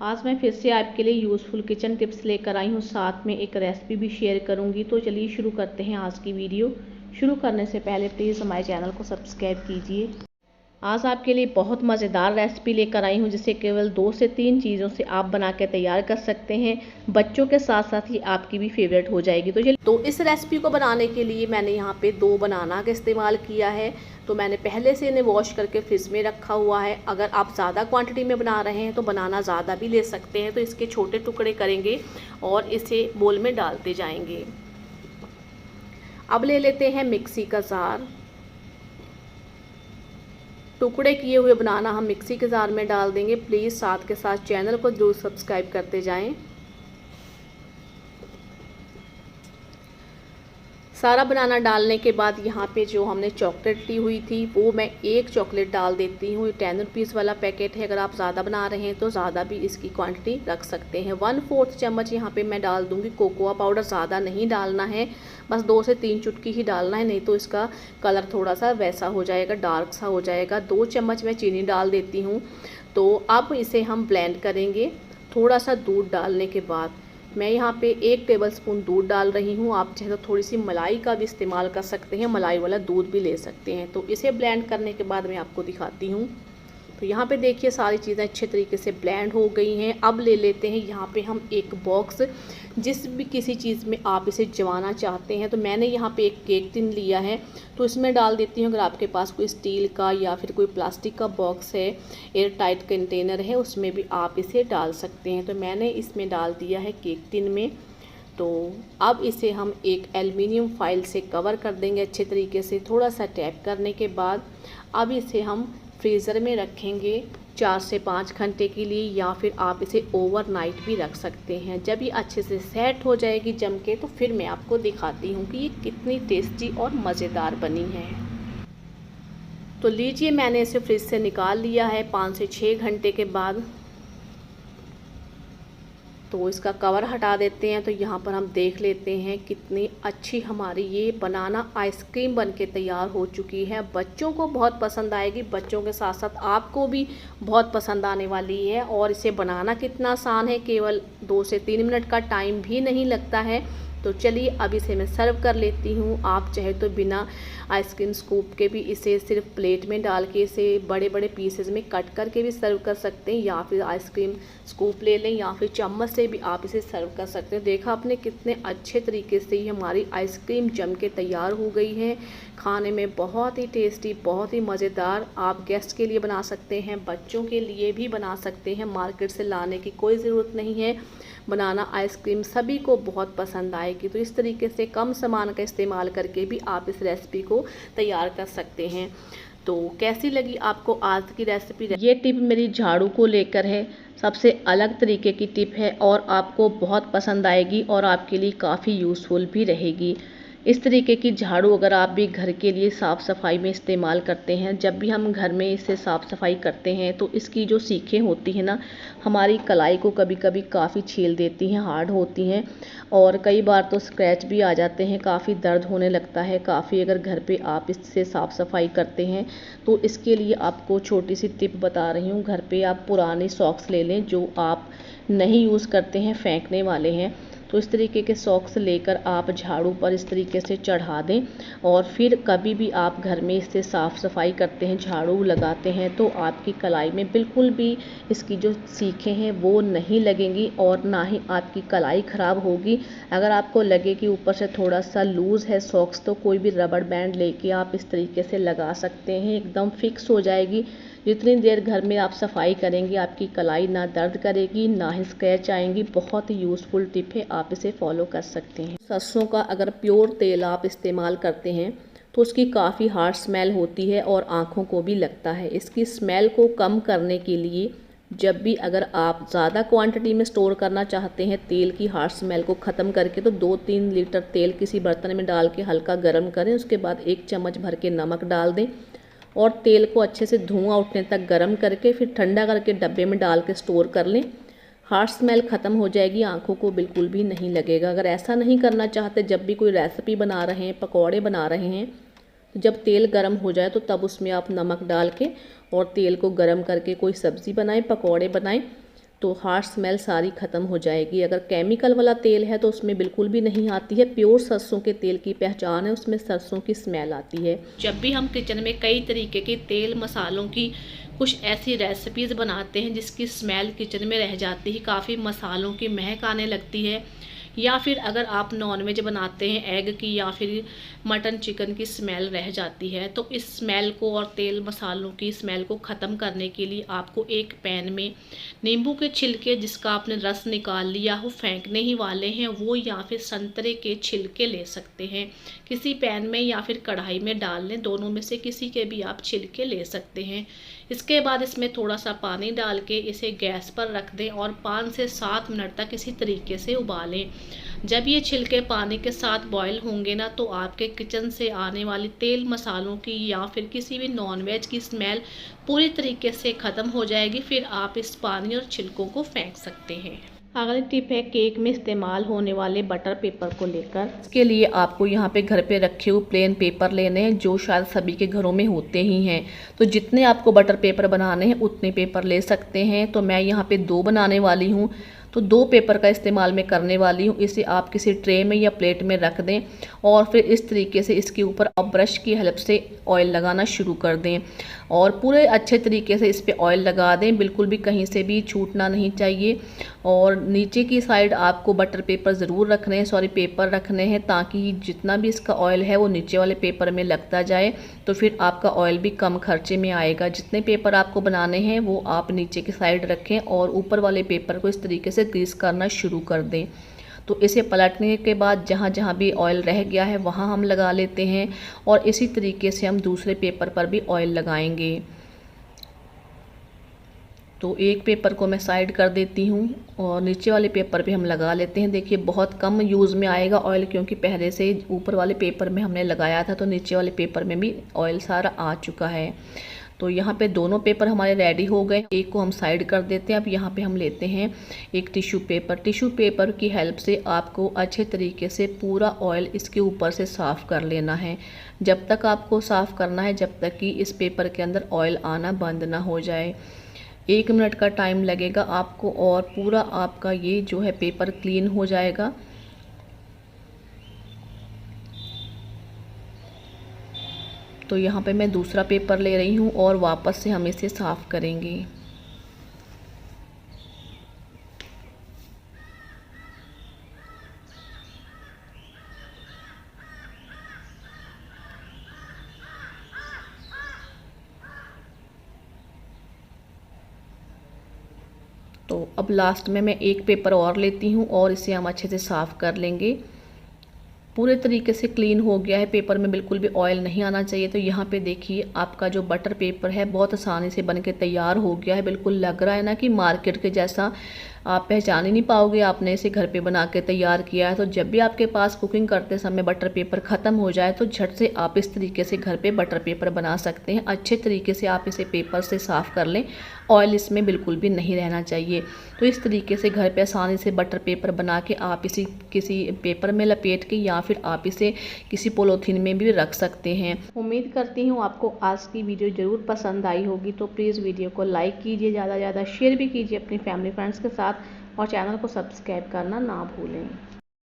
आज मैं फिर से आपके लिए यूज़फुल किचन टिप्स लेकर आई हूँ, साथ में एक रेसिपी भी शेयर करूँगी। तो चलिए शुरू करते हैं आज की वीडियो। शुरू करने से पहले प्लीज़ हमारे चैनल को सब्सक्राइब कीजिए। आज आपके लिए बहुत मज़ेदार रेसिपी लेकर आई हूँ, जिसे केवल 2 से 3 चीज़ों से आप बना के तैयार कर सकते हैं। बच्चों के साथ साथ ही आपकी भी फेवरेट हो जाएगी। तो इस रेसिपी को बनाने के लिए मैंने यहाँ पे 2 बनाना का इस्तेमाल किया है। तो मैंने पहले से इन्हें वॉश करके फ्रिज में रखा हुआ है। अगर आप ज़्यादा क्वांटिटी में बना रहे हैं तो बनाना ज़्यादा भी ले सकते हैं। तो इसके छोटे टुकड़े करेंगे और इसे बोल में डालते जाएंगे। अब ले लेते हैं मिक्सी का जार। टुकड़े किए हुए बनाना हम मिक्सी के जार में डाल देंगे। प्लीज़ साथ के साथ चैनल को जरूर सब्सक्राइब करते जाएं। सारा बनाना डालने के बाद यहाँ पे जो हमने चॉकलेट ली हुई थी वो मैं 1 चॉकलेट डाल देती हूँ। 10 रुपीज़ वाला पैकेट है। अगर आप ज़्यादा बना रहे हैं तो ज़्यादा भी इसकी क्वांटिटी रख सकते हैं। 1/4 चम्मच यहाँ पे मैं डाल दूँगी कोकोआ पाउडर। ज़्यादा नहीं डालना है, बस 2 से 3 चुटकी ही डालना है, नहीं तो इसका कलर थोड़ा सा वैसा हो जाएगा, डार्क सा हो जाएगा। 2 चम्मच मैं चीनी डाल देती हूँ। तो अब इसे हम ब्लेंड करेंगे। थोड़ा सा दूध डालने के बाद मैं यहाँ पे 1 टेबलस्पून दूध डाल रही हूँ। आप चाहे तो थोड़ी सी मलाई का भी इस्तेमाल कर सकते हैं, मलाई वाला दूध भी ले सकते हैं। तो इसे ब्लेंड करने के बाद मैं आपको दिखाती हूँ। तो यहाँ पे देखिए सारी चीज़ें अच्छे तरीके से ब्लेंड हो गई हैं। अब ले लेते हैं यहाँ पे हम एक बॉक्स, जिस भी किसी चीज़ में आप इसे जमाना चाहते हैं। तो मैंने यहाँ पे एक केक टिन लिया है, तो इसमें डाल देती हूँ। अगर आपके पास कोई स्टील का या फिर कोई प्लास्टिक का बॉक्स है, एयर टाइट कंटेनर है, उसमें भी आप इसे डाल सकते हैं। तो मैंने इसमें डाल दिया है केक टिन में। तो अब इसे हम एक एल्युमिनियम फॉइल से कवर कर देंगे अच्छे तरीके से। थोड़ा सा टैप करने के बाद अब इसे हम फ्रीज़र में रखेंगे 4 से 5 घंटे के लिए, या फिर आप इसे ओवरनाइट भी रख सकते हैं। जब ये अच्छे से सेट हो जाएगी जम के, तो फिर मैं आपको दिखाती हूँ कि ये कितनी टेस्टी और मज़ेदार बनी है। तो लीजिए मैंने इसे फ्रिज से निकाल लिया है 5 से 6 घंटे के बाद। तो इसका कवर हटा देते हैं। तो यहाँ पर हम देख लेते हैं कितनी अच्छी हमारी ये बनाना आइसक्रीम बनके तैयार हो चुकी है। बच्चों को बहुत पसंद आएगी, बच्चों के साथ साथ आपको भी बहुत पसंद आने वाली है। और इसे बनाना कितना आसान है, केवल 2 से 3 मिनट का टाइम भी नहीं लगता है। तो चलिए अब इसे मैं सर्व कर लेती हूँ। आप चाहे तो बिना आइसक्रीम स्कूप के भी इसे सिर्फ प्लेट में डाल के इसे बड़े बड़े पीसेस में कट करके भी सर्व कर सकते हैं, या फिर आइसक्रीम स्कूप ले लें या फिर चम्मच से भी आप इसे सर्व कर सकते हैं। देखा आपने कितने अच्छे तरीके से ये हमारी आइसक्रीम जम के तैयार हो गई है। खाने में बहुत ही टेस्टी, बहुत ही मज़ेदार। आप गेस्ट के लिए बना सकते हैं, बच्चों के लिए भी बना सकते हैं। मार्केट से लाने की कोई ज़रूरत नहीं है। बनाना आइसक्रीम सभी को बहुत पसंद आएगी। तो इस तरीके से कम सामान का इस्तेमाल करके भी आप इस रेसिपी को तैयार कर सकते हैं। तो कैसी लगी आपको आज की रेसिपी? ये टिप मेरी झाड़ू को लेकर है, सबसे अलग तरीके की टिप है और आपको बहुत पसंद आएगी और आपके लिए काफ़ी यूज़फुल भी रहेगी। इस तरीके की झाड़ू अगर आप भी घर के लिए साफ़ सफाई में इस्तेमाल करते हैं, जब भी हम घर में इसे साफ़ सफाई करते हैं तो इसकी जो सीखें होती हैं ना, हमारी कलाई को कभी कभी काफ़ी छील देती हैं, हार्ड होती हैं और कई बार तो स्क्रैच भी आ जाते हैं, काफ़ी दर्द होने लगता है काफ़ी। अगर घर पे आप इससे साफ़ सफाई करते हैं तो इसके लिए आपको छोटी सी टिप बता रही हूँ। घर पे आप पुराने सॉक्स ले लें जो आप नहीं यूज़ करते हैं, फेंकने वाले हैं। तो इस तरीके के सॉक्स लेकर आप झाड़ू पर इस तरीके से चढ़ा दें और फिर कभी भी आप घर में इससे साफ़ सफाई करते हैं, झाड़ू लगाते हैं, तो आपकी कलाई में बिल्कुल भी इसकी जो सीखें हैं वो नहीं लगेंगी और ना ही आपकी कलाई ख़राब होगी। अगर आपको लगे कि ऊपर से थोड़ा सा लूज़ है सॉक्स, तो कोई भी रबड़ बैंड लेके आप इस तरीके से लगा सकते हैं, एकदम फिक्स हो जाएगी। जितनी देर घर में आप सफाई करेंगे आपकी कलाई ना दर्द करेगी, ना ही स्क्रैच आएंगी। बहुत ही यूज़फुल टिप है, आप इसे फॉलो कर सकते हैं। सरसों का अगर प्योर तेल आप इस्तेमाल करते हैं तो उसकी काफ़ी हार्श स्मेल होती है और आँखों को भी लगता है। इसकी स्मेल को कम करने के लिए जब भी अगर आप ज़्यादा क्वांटिटी में स्टोर करना चाहते हैं तेल की हार्श स्मेल को ख़त्म करके, तो 2-3 लीटर तेल किसी बर्तन में डाल के हल्का गर्म करें। उसके बाद 1 चम्मच भर के नमक डाल दें और तेल को अच्छे से धुआं उठने तक गर्म करके फिर ठंडा करके डब्बे में डाल के स्टोर कर लें। हार्श स्मेल ख़त्म हो जाएगी, आंखों को बिल्कुल भी नहीं लगेगा। अगर ऐसा नहीं करना चाहते, जब भी कोई रेसिपी बना रहे हैं, पकौड़े बना रहे हैं, तो जब तेल गर्म हो जाए तो तब उसमें आप नमक डाल के और तेल को गर्म करके कोई सब्ज़ी बनाएं, पकौड़े बनाएं, तो हार्श स्मेल सारी ख़त्म हो जाएगी। अगर केमिकल वाला तेल है तो उसमें बिल्कुल भी नहीं आती है। प्योर सरसों के तेल की पहचान है, उसमें सरसों की स्मेल आती है। जब भी हम किचन में कई तरीके के तेल मसालों की कुछ ऐसी रेसिपीज़ बनाते हैं जिसकी स्मेल किचन में रह जाती है, काफ़ी मसालों की महक आने लगती है, या फिर अगर आप नॉनवेज बनाते हैं एग की या फिर मटन चिकन की स्मेल रह जाती है, तो इस स्मेल को और तेल मसालों की स्मेल को ख़त्म करने के लिए आपको एक पैन में नींबू के छिलके जिसका आपने रस निकाल लिया हो, फेंकने ही वाले हैं वो, या फिर संतरे के छिलके ले सकते हैं। किसी पैन में या फिर कढ़ाई में डाल लें, दोनों में से किसी के भी आप छिलके ले सकते हैं। इसके बाद इसमें थोड़ा सा पानी डाल के इसे गैस पर रख दें और 5 से 7 मिनट तक इसी तरीके से उबालें। जब ये छिलके पानी के साथ बॉईल होंगे ना, तो आपके किचन से आने वाली तेल मसालों की या फिर किसी भी नॉनवेज की स्मेल पूरी तरीके से ख़त्म हो जाएगी। फिर आप इस पानी और छिलकों को फेंक सकते हैं। अगली टिप है केक में इस्तेमाल होने वाले बटर पेपर को लेकर। इसके लिए आपको यहाँ पे घर पे रखे हुए प्लेन पेपर लेने हैं, जो शायद सभी के घरों में होते ही हैं। तो जितने आपको बटर पेपर बनाने हैं उतने पेपर ले सकते हैं। तो मैं यहाँ पे 2 बनाने वाली हूँ, तो 2 पेपर का इस्तेमाल मैं करने वाली हूँ। इसे आप किसी ट्रे में या प्लेट में रख दें और फिर इस तरीके से इसके ऊपर आप ब्रश की हेल्प से ऑयल लगाना शुरू कर दें और पूरे अच्छे तरीके से इस पे ऑयल लगा दें, बिल्कुल भी कहीं से भी छूटना नहीं चाहिए। और नीचे की साइड आपको बटर पेपर ज़रूर रखने हैं, सॉरी पेपर रखने हैं, ताकि जितना भी इसका ऑयल है वो नीचे वाले पेपर में लगता जाए, तो फिर आपका ऑयल भी कम खर्चे में आएगा। जितने पेपर आपको बनाने हैं वो आप नीचे की साइड रखें और ऊपर वाले पेपर को इस तरीके से ग्रीस करना शुरू कर दें। तो इसे पलटने के बाद जहाँ जहाँ भी ऑयल रह गया है वहाँ हम लगा लेते हैं और इसी तरीके से हम दूसरे पेपर पर भी ऑयल लगाएंगे। तो एक पेपर को मैं साइड कर देती हूँ और नीचे वाले पेपर पे हम लगा लेते हैं। देखिए बहुत कम यूज़ में आएगा ऑयल, क्योंकि पहले से ऊपर वाले पेपर में हमने लगाया था, तो नीचे वाले पेपर में भी ऑयल सारा आ चुका है। तो यहाँ पे दोनों पेपर हमारे रेडी हो गए, एक को हम साइड कर देते हैं। अब यहाँ पे हम लेते हैं एक टिश्यू पेपर। टिश्यू पेपर की हेल्प से आपको अच्छे तरीके से पूरा ऑयल इसके ऊपर से साफ़ कर लेना है। जब तक आपको साफ़ करना है जब तक कि इस पेपर के अंदर ऑयल आना बंद ना हो जाए। 1 मिनट का टाइम लगेगा आपको और पूरा आपका ये जो है पेपर क्लीन हो जाएगा। तो यहाँ पे मैं दूसरा पेपर ले रही हूँ और वापस से हम इसे साफ़ करेंगे। तो अब लास्ट में मैं एक पेपर और लेती हूँ और इसे हम अच्छे से साफ़ कर लेंगे। पूरे तरीके से क्लीन हो गया है, पेपर में बिल्कुल भी ऑयल नहीं आना चाहिए। तो यहाँ पे देखिए आपका जो बटर पेपर है बहुत आसानी से बन के तैयार हो गया है। बिल्कुल लग रहा है ना कि मार्केट के जैसा, आप पहचान ही नहीं पाओगे आपने इसे घर पे बना के तैयार किया है। तो जब भी आपके पास कुकिंग करते समय बटर पेपर ख़त्म हो जाए तो झट से आप इस तरीके से घर पे बटर पेपर बना सकते हैं। अच्छे तरीके से आप इसे पेपर से साफ़ कर लें, ऑयल इसमें बिल्कुल भी नहीं रहना चाहिए। तो इस तरीके से घर पे आसानी से बटर पेपर बना के आप इसी किसी पेपर में लपेट के या फिर आप इसे किसी पॉलीथीन में भी रख सकते हैं। उम्मीद करती हूँ आपको आज की वीडियो ज़रूर पसंद आई होगी। तो प्लीज़ वीडियो को लाइक कीजिए, ज़्यादा से ज़्यादा शेयर भी कीजिए अपनी फैमिली फ्रेंड्स के साथ और चैनल को सब्सक्राइब करना ना भूलें।